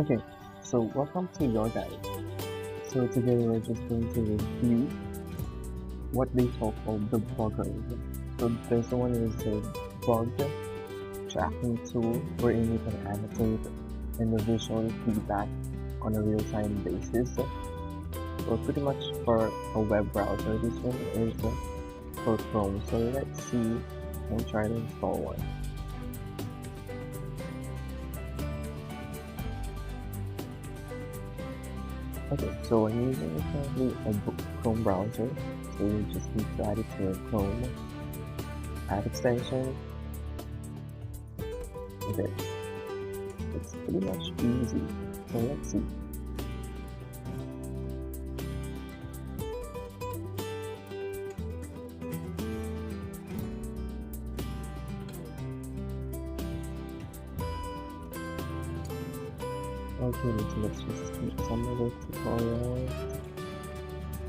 Okay, so welcome to your guide. So today we're just going to review what they call the BugHerd. So this one is a bug tracking tool wherein you can annotate and visual feedback on a real-time basis. So pretty much for a web browser, this one is for Chrome. So let's see and try to install one. Okay, so I'm using currently a Chrome browser, so you just need to add it to your Chrome. Add extension. Okay, it's pretty much easy. So let's see. Okay, so let's just keep some of the tutorials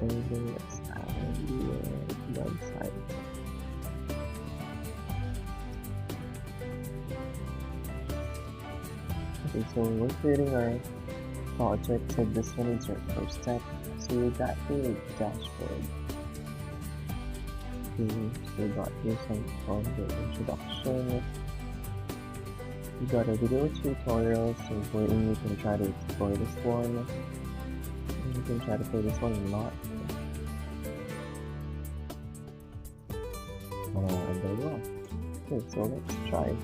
and then let's add the website. Okay, so we're creating our project, so this one is your first step. So you got your dashboard. Okay, so you got here some of the introduction. You got a video tutorial, so wherein you can try to explore this one. And you can try to play this one or not. And there you are. Okay, so let's try.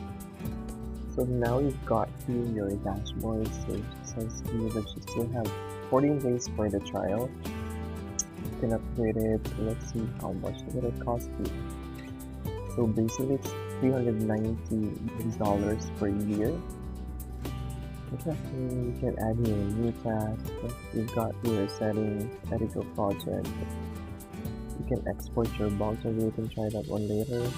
So now you've got here your dashboard, so it says here that you still have 14 days for the trial. You can upgrade it. Let's see how much will it cost you. So basically it's $390 per year. Okay, you can add here a new task. You've got your settings, edit your project. You can export your bug, so you can try that one later.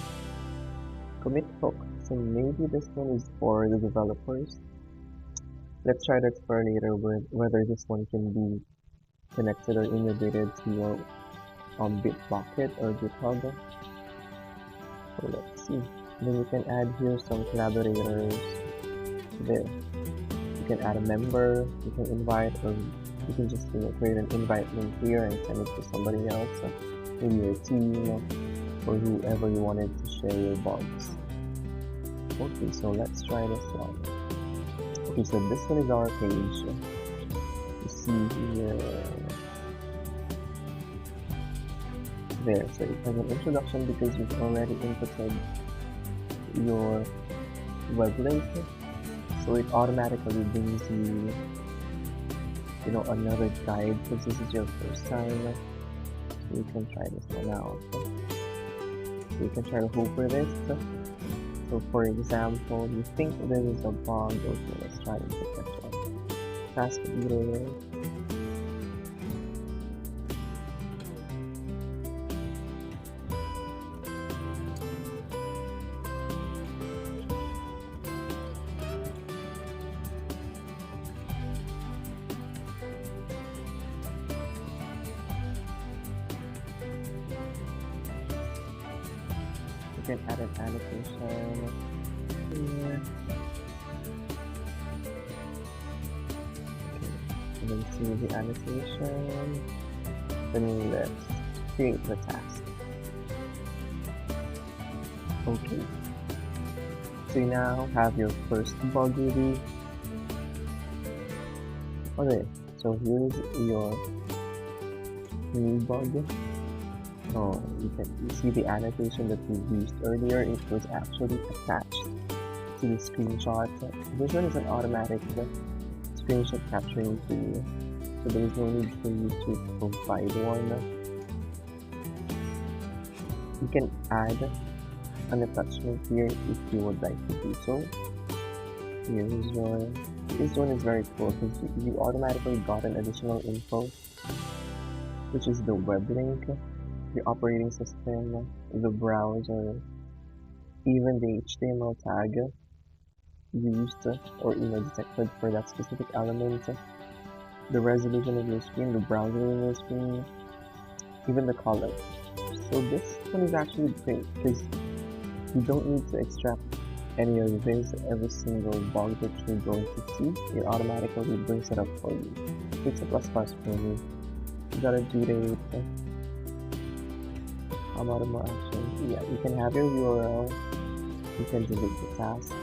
Commit hook. So maybe this one is for the developers. Let's try to explore later whether this one can be connected or integrated to your Bitbucket or GitHub. So let's see. Then you can add here some collaborators. There. You can add a member, you can invite, or you can just create an invite link here and send it to somebody else, maybe your team, or whoever you wanted to share your bugs. Okay, so let's try this one. Okay, so this one is our page. You see here. There, so it has an introduction because you've already inputted your web link, so it automatically brings you, another guide since this is your first time. So you can try this one out. So you can try to hope for this. So for example, you think there is a bug. Okay, let's try to put this one. Task leader. You can add an annotation here. Okay, and then see the annotation. Then let's create the task. Okay. So you now have your first bug ready. Okay, so here's your new bug. Oh, you see the annotation that we used earlier. It was actually attached to the screenshot. This one is an automatic screenshot capturing tool, so there is no need for you to provide one. You can add an attachment here if you would like to do so. Here's your. This one is very cool because you automatically got an additional info, which is the web link, the operating system, the browser, even the HTML tag used or detected for that specific element, the resolution of your screen, the browser in your screen, even the color. So this one is actually great because you don't need to extract any of this, every single bug that you're going to see, it automatically brings it up for you. It's a plus plus for me. You gotta do date. How about more action? Yeah, you can have your URL. You can delete the tasks.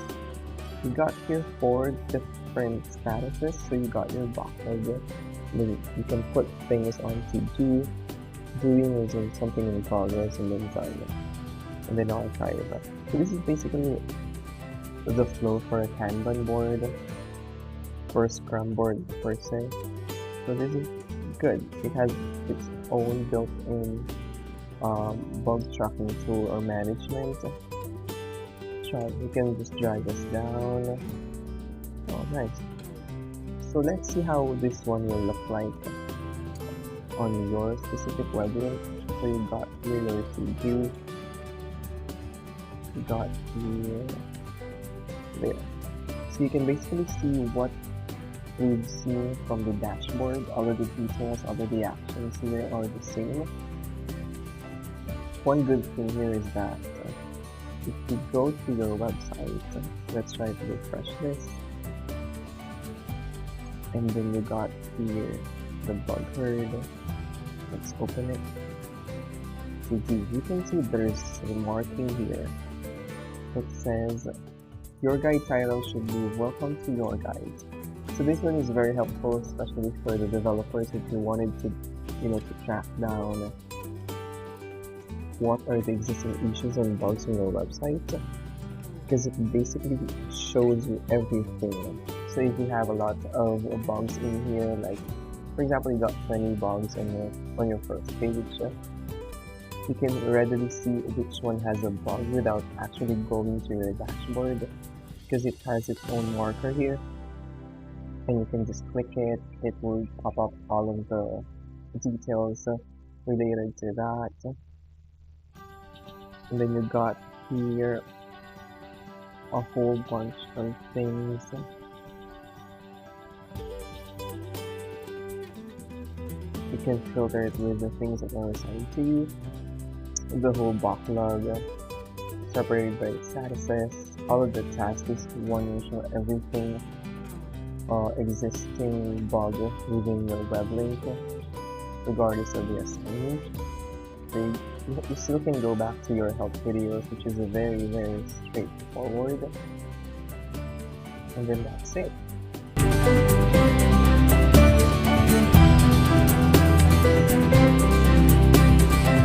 You got here 4 different statuses. So you got your BugHerd. Then you can put things on to do. Doing is in something in progress, and then done. And then I'll try it. So this is basically the flow for a Kanban board, for a Scrum board per se. So this is good. It has its own built-in bug tracking tool or management. You can just drag this down. Oh, nice. So let's see how this one will look like on your specific web link. So you got here your to-do. You got here there. So you can basically see what we've seen from the dashboard. All of the details, all of the actions here are the same. One good thing here is that if you go to your website, let's try to refresh this, and then you got here the BugHerd. Let's open it. So you can see there's a marking here that says your guide title should be welcome to your guide. So this one is very helpful, especially for the developers if you wanted to, to track down what are the existing issues and bugs on your website, because it basically shows you everything. So if you have a lot of bugs in here, like for example you got 20 bugs on your first page, you can readily see which one has a bug without actually going to your dashboard, because it has its own marker here, and you can just click it. It will pop up all of the details related to that. And then you got here a whole bunch of things. You can filter it with the things that are assigned to you. The whole backlog, separated by statuses. All of the tasks is one will show everything existing bug within your web link, regardless of the assignment. So you still can go back to your help videos, which is a very straightforward, and then that's it.